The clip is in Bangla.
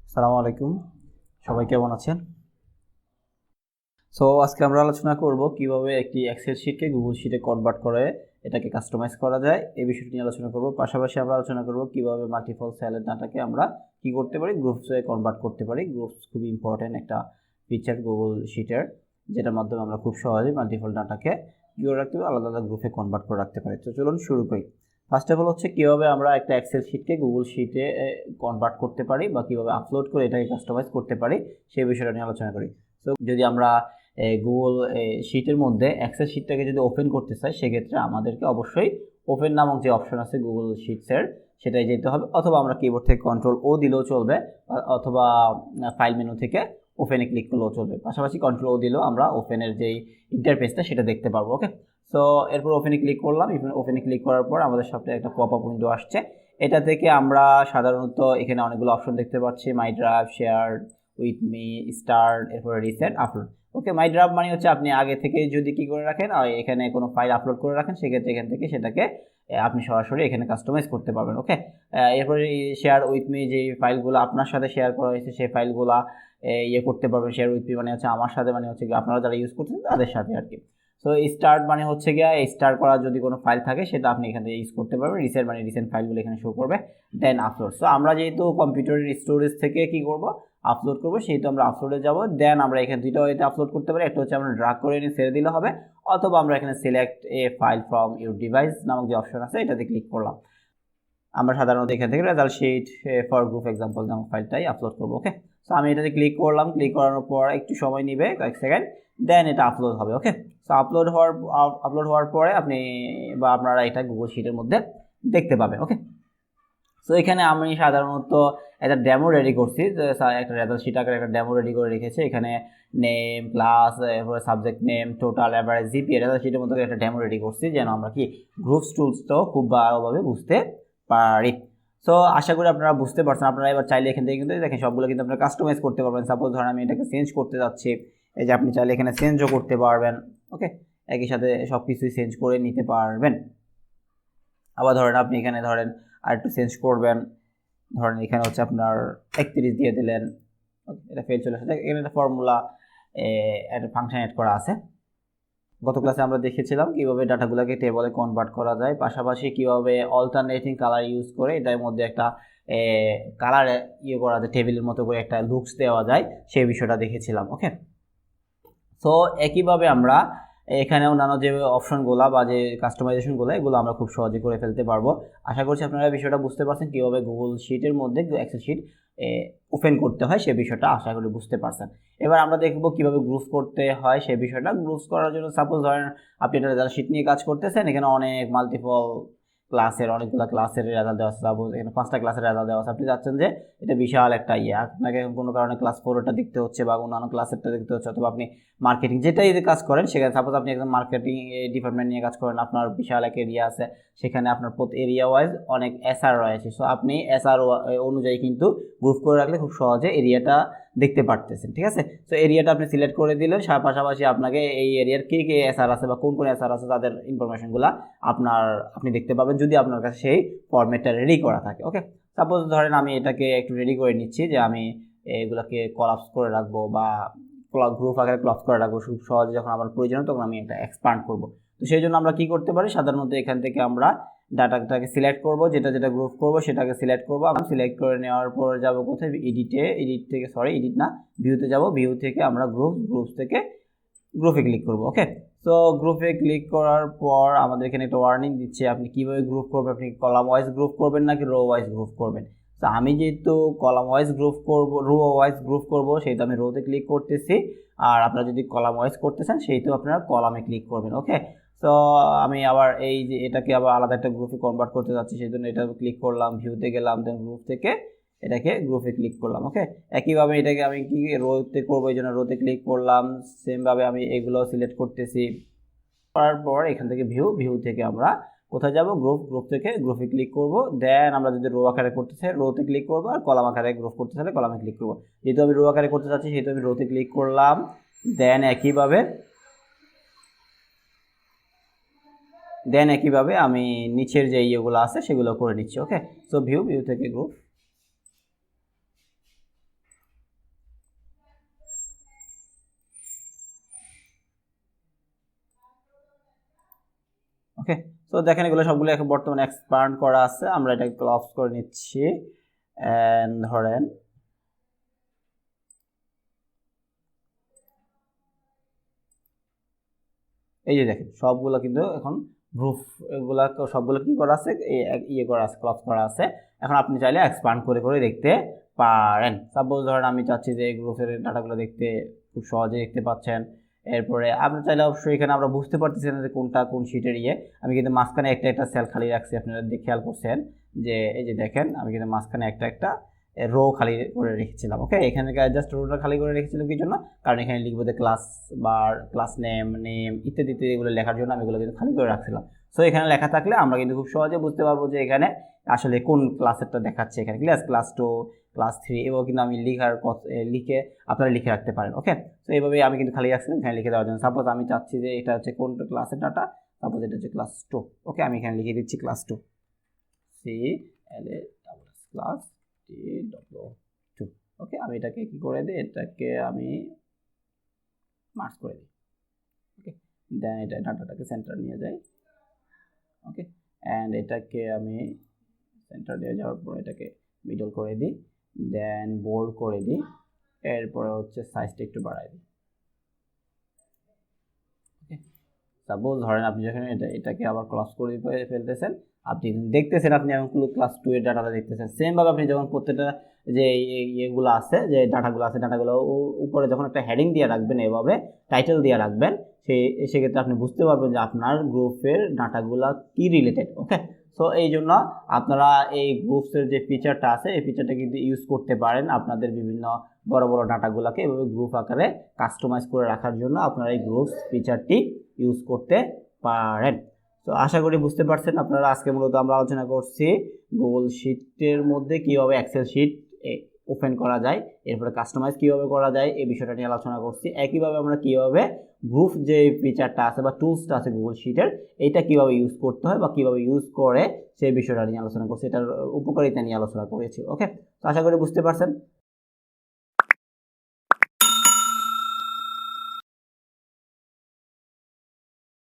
আসসালামু আলাইকুম, সবাই কেমন আছেন? সো আজকে আমরা আলোচনা করব কিভাবে একটি এক্সেল শিটকে গুগল শিটে কনভার্ট করে এটাকে কাস্টমাইজ করা যায় এই বিষয়টি নিয়ে আলোচনা করব। পাশাপাশি আমরা আলোচনা করব কিভাবে মাল্টিপল সেলের ডাটাকে আমরা কি করতে পারি, গ্রুপসে কনভার্ট করতে পারি। গ্রুপস খুবই ইম্পর্টেন্ট একটা ফিচার গুগল শিটের, যেটার মাধ্যমে আমরা খুব সহজেই মাল্টিপল ডাটাকে কী করে রাখতে পারি, আলাদা আলাদা গ্রুপে কনভার্ট করে রাখতে পারি। তো চলুন শুরু করি। ফার্স্ট অফ অল হচ্ছে কীভাবে আমরা একটা এক্সেল শিটকে গুগল শিটে কনভার্ট করতে পারি বা কীভাবে আপলোড করে এটাকে কাস্টমাইজ করতে পারি সেই বিষয়টা নিয়ে আলোচনা করি। তো যদি আমরা গুগল শিটের মধ্যে এক্সেল শিটটাকে যদি ওপেন করতে চাই, সেক্ষেত্রে আমাদেরকে অবশ্যই ওপেন নামক যে অপশন আছে গুগল শিটসের, সেটাই যেতে হবে। অথবা আমরা কিবোর্ড থেকে কন্ট্রোল ও দিলেও চলবে, অথবা ফাইল মেনু থেকে ওপেনে ক্লিক করলেও চলবে। পাশাপাশি কন্ট্রোল ও দিলেও আমরা ওপেনের যেই ইন্টারফেসটা সেটা দেখতে পারবো। ওকে, সো এরপর ওপেনে ক্লিক করলাম। ওপেনে ক্লিক করার পর আমাদের সামনে একটা পপ আপ উইন্ডো আসছে। এটা থেকে আমরা সাধারণত এখানে অনেকগুলো অপশন দেখতে পাচ্ছি, মাই drive, share with me, start, এরপরে রিসেন্ট, আপলোড। ওকে, মাই ড্রাফট মানে হচ্ছে আপনি আগে থেকে যদি কি করে রাখেন, এখানে কোনো ফাইল আপলোড করে রাখেন, সেক্ষেত্রে এখান থেকে সেটাকে আপনি সরাসরি এখানে কাস্টমাইজ করতে পারবেন। ওকে, এরপরে শেয়ার উইথ মি যে ফাইলগুলো আপনার সাথে শেয়ার করা হয়েছে সেই ফাইলগুলো করতে পারবেন। শেয়ার উইথ মি মানে হচ্ছে আমার সাথে, মানে হচ্ছে আপনারা যারা ইউজ করছেন তাদের সাথে আর কি। সো স্টার্ট মানে হচ্ছে গিয়ে স্টার্ট করা যদি কোনো ফাইল থাকে সেটা আপনি এখান থেকে ইউজ করতে পারবেন। রিসেন্ট মানে রিসেন্ট ফাইলগুলো এখানে শো করবে। দেন আপলোড। সো আমরা যেহেতু কম্পিউটারের স্টোরেজ থেকে কি করব, আপলোড করবো, সেহেতু আমরা আপলোডে যাব। দেন আমরা এখানে দুটো ওয়েতে আপলোড করতে পারি। একটা হচ্ছে আমরা ড্রাগ করে এনে ছেড়ে দিলে হবে, অথবা আমরা এখানে select A file from your device নামক যে অপশন আছে এটাতে ক্লিক করলাম। আমরা সাধারণত এখান থেকে result sheet for group example নামক ফাইলটাই আপলোড করবো। ওকে, সো আমি এটাতে ক্লিক করলাম। ক্লিক করানোর পর একটু সময় নেবে, কয়েক সেকেন্ড, দেন এটা আপলোড হবে। ওকে, সো আপলোড হওয়ার পরে আপনি বা আপনারা এটা গুগল শিটের মধ্যে দেখতে পাবেন। ওকে, সো এখানে আমি সাধারণত একটা ডেমো রেডি করছি, একটা রেজাল্ট শিট আকারে একটা ডেমো রেডি করে রেখেছি। এখানে নেম, ক্লাস, এরপরে subject name, total, average, GPA result শিটের মধ্যে একটা ডেমো রেডি করছি, যেন আমরা কি গ্রুপস টুলসটাও খুব ভালোভাবে বুঝতে পারি। সো আশা করি আপনারা বুঝতে পারছেন। আপনারা এবার চাইলে এখান থেকে কিন্তু দেখেন সবগুলো কিন্তু আপনারা কাস্টমাইজ করতে পারবেন। সাপোজ ধরেন আমি এটাকে চেঞ্জ করতে যাচ্ছি, এই যে আপনি চাইলে এখানে চেঞ্জও করতে পারবেন। ওকে, একই সাথে সব কিছুই চেঞ্জ করে নিতে পারবেন। আবার ধরেন আপনি এখানে ধরেন আর একটু চেঞ্জ করবেন, ধরেন এখানে হচ্ছে আপনার 31 দিয়ে দিলেন। এটা ফেল চলে আসে। এখানে একটা ফর্মুলা, একটা ফাংশন অ্যাড করা আছে। গত ক্লাসে আমরা দেখেছিলাম কিভাবে ডাটাগুলোকে টেবলে কনভার্ট করা যায়, পাশাপাশি কিভাবে অল্টারনেটিং কালার ইউজ করে এটার মধ্যে একটা কালার করা যায়, টেবিলের মতো করে একটা লুকস দেওয়া যায়, সেই বিষয়টা দেখেছিলাম। ওকে, সো একইভাবে আমরা এখানে অন্যান্য যে অপশনগুলো বা যে কাস্টমাইজেশনগুলো এগুলো আমরা খুব সহজে করে ফেলতে পারবো। আশা করছি আপনারা বিষয়টা বুঝতে পারছেন, কীভাবে গুগল শিটের মধ্যে এক্সেল শিট ওপেন করতে হয় সে বিষয়টা আশা করি বুঝতে পারছেন। এবার আমরা দেখবো কিভাবে গ্রুপ করতে হয় সে বিষয়টা। গ্রুপ করার জন্য সাপোজ ধরেন আপনি একটা রেজাল্ট শিট নিয়ে কাজ করতেছেন, এখানে অনেক মাল্টিপল ক্লাসের অনেকগুলো ক্লাসের রেজাল্ট দেওয়া আছে। সাপোজ এখানে 5টা ক্লাসের রেজাল্ট দেওয়া আছে। আপনি চাচ্ছেন যে এটা বিশাল একটা আপনাকে কোনো কারণে ক্লাস 4টা দেখতে হচ্ছে বা অন্যান্য ক্লাসেরটা দেখতে হচ্ছে, অথবা আপনি মার্কেটিং যেটাই কাজ করেন সেখানে, সাপোজ আপনি একদম মার্কেটিং ডিপার্টমেন্ট নিয়ে কাজ করেন, আপনার বিশাল এক এরিয়া আছে, সেখানে আপনার প্রতি এরিয়া ওয়াইজ অনেক এসআর রয়েছে। সো আপনি এসআর অনুযায়ী কিন্তু গ্রুপ করে রাখলে খুব সহজে এরিয়াটা দেখতে পারতেছেন। ঠিক আছে, তো এরিয়াটা আপনি সিলেক্ট করে দিলেন, পাশাপাশি আপনাকে এই এরিয়ার কী কী এসআর আছে বা কোন কোন এসআর আছে তাদের ইনফরমেশনগুলো আপনি দেখতে পাবেন যদি আপনার কাছে সেই ফরম্যাটটা রেডি করা থাকে। ওকে, সাপোজ ধরেন আমি এটাকে একটু রেডি করে নিচ্ছি যে আমি এগুলোকে কলাপস করে রাখবো বা গ্রুপ আকারে ক্লজ করে রাখবো, খুব সহজে যখন আমার প্রয়োজন তখন আমি এটা এক্সপান্ড করব। তো সেই জন্য আমরা কি করতে পারি, সাধারণত এখান থেকে আমরা ডাটাটাকে সিলেক্ট করব, যেটা যেটা গ্রুপ করব সেটাকে সিলেক্ট করব। আমরা সিলেক্ট করে নেওয়ার পর যাব কোথায়, এডিট না, ভিউতে যাব। ভিউ থেকে আমরা গ্রুপ থেকে গ্রুপে ক্লিক করব। ওকে, তো গ্রুপে ক্লিক করার পর আমাদের এখানে একটা ওয়ার্নিং দিচ্ছে আপনি কিভাবে গ্রুপ করবেন, আপনি কলাম ওয়াইজ গ্রুপ করবেন নাকি রো ওয়াইজ গ্রুপ করবেন। তো আমি যেহেতু কলাম ওয়াইজ গ্রুপ করব, রো ওয়াইজ গ্রুপ করব, সেহেতু আমি রোতে ক্লিক করতেছি। আর আপনারা যদি কলাম ওয়াইজ করতে চান সেহেতু আপনারা কলামে ক্লিক করবেন। ওকে, তো আমি আবার এই যে এটাকে আবার আলাদা একটা গ্রুপে কনভার্ট করতে যাচ্ছি, সেই জন্য এটা ক্লিক করলাম, ভিউতে গেলাম, দেন গ্রুপ থেকে এটাকে গ্রুপে ক্লিক করলাম। ওকে, একইভাবে এটাকে আমি কি রোতে করবো, এই জন্য রোতে ক্লিক করলাম। সেমভাবে আমি এগুলো সিলেক্ট করতেছি। করার পর এখান থেকে ভিউ থেকে আমরা কোথায় যাব, গ্রুপ থেকে গ্রুপে ক্লিক করব। দেন আমরা যদি রো আকারে করতে চাই রোতে ক্লিক করবো, আর কলাম আকারে গ্রুপ করতে চাইলে কলামে ক্লিক করবো। যেহেতু আমি রো আকারে করতে চাচ্ছি সেহেতু আমি রোতে ক্লিক করলাম। দেন একইভাবে আমি নিচের যে ইয়েগুলো আছে সেগুলো করে নিচ্ছি। ওকে, সো ভিউ থেকে গ্রুপ। ওকে, তো দেখেন এগুলো সবগুলো এখন বর্তমানে এক্সপান্ড করা আছে। আমরা এটাকে ক্লোজ করে নিচ্ছি এন্ড ধরেন এই যে দেখেন সবগুলো কিন্তু এখন গ্রুপ এগুলা সবগুলো কি করা আছে, ইয়ে করা আছে, ক্লোজ করা আছে। এখন আপনি চাইলে এক্সপান্ড করে করে দেখতে পারেন। সাপোজ ধরেন আমি চাচ্ছি যে এই গ্রুপের ডাটাগুলো দেখতে খুব সহজে দেখতে পাচ্ছেন। এরপরে আপনি চাইলে অবশ্যই এখানে আমরা বুঝতে পারতেছি না যে কোনটা কোন শিটের ইয়ে। আমি কিন্তু মাঝখানে একটা একটা সেল খালি রাখছি, আপনারা খেয়াল করছেন যে এই যে দেখেন আমি কিন্তু মাঝখানে একটা একটা রো খালি করে রেখেছিলাম। ওকে, এখানে জাস্ট রোটা খালি করে রেখেছিলাম কি জন্য, কারণ এখানে লিখবো যে ক্লাস বার, ক্লাস নেম ইত্যাদি ইত্যাদি এগুলো লেখার জন্য আমি এগুলো কিন্তু খালি করে রাখছিলাম। সো এখানে লেখা থাকলে আমরা কিন্তু খুব সহজে বুঝতে পারবো যে এখানে আসলে কোন ক্লাসেরটা দেখাচ্ছে। এখানে ক্লাস 2, ক্লাস 3 এভাবে কিন্তু আমি লিখে আপনারা লিখে রাখতে পারেন। ওকে, তো এইভাবে আমি কিন্তু খালি রাখছিলাম এখানে লিখে দেওয়ার জন্য। সাপোজ আমি চাচ্ছি যে এটা হচ্ছে কোন ক্লাসের ডাটা, সাপোজ এটা হচ্ছে ক্লাস 2। ওকে, আমি এখানে লিখে দিচ্ছি ক্লাস 2, ক্লাস T2। ওকে, আমি এটাকে কি করে দিই, এটাকে আমি মার্ক করে দিই। ওকে, দেন এটা ডাটাটাকে সেন্টার নিয়ে যাই। ওকে, এন্ড এটাকে আমি সেন্টার দিয়ে যাওয়ার পর এটাকে মিডল করে দিই, দেন বোল্ড করে দিই, এরপরে হচ্ছে সাইজটা একটু বাড়াই দিই। ওকে, সাপোজ ধরেন আপনি যখন এটাকে আবার ক্রস করে ফেলতেছেন, আপনি দেখতেছেন আপনি এখন ক্লাস 2 এর ডাটাটা দেখতেছেন। সেম ভাবে আপনি যখন প্রত্যেকটা যে ইয়েগুলো আছে, যে ডাটাগুলো আছে, ডাটাগুলো উপরে যখন একটা হেডিং দিয়ে রাখবেন, এভাবে টাইটেল দিয়ে রাখবেন, সেক্ষেত্রে আপনি বুঝতে পারবেন যে আপনার গ্রুপের ডাটাগুলো কি রিলেটেড। ওকে, সো এই জন্য আপনারা এই গ্রুপসের যে ফিচারটা আছে, এই ফিচারটা কিন্তু ইউজ করতে পারেন আপনাদের বিভিন্ন বড় বড় ডাটাগুলোকে এভাবে গ্রুপ আকারে কাস্টমাইজ করে রাখার জন্য আপনারা এই গ্রুপস ফিচারটি ইউজ করতে পারেন। তো আশা করি বুঝতে পারছেন আপনারা। আজকে মূলত আমরা আলোচনা করছি গুগল শিটের মধ্যে কিভাবে এক্সেল শিট ওপেন করা যায়, এরপরে কাস্টমাইজ কিভাবে করা যায় এই বিষয়টা নিয়ে আলোচনা করছি। একইভাবে আমরা কিভাবে গ্রুপ যে ফিচারটা আছে বা টুলসটা আছে গুগল শিটের, এইটা কিভাবে ইউজ করতে হয় বা কিভাবে ইউজ করে সেই বিষয়টা নিয়ে আলোচনা করছি, এটার উপকারিতা নিয়ে আলোচনা করেছি। ওকে, তো আশা করি বুঝতে পারছেন।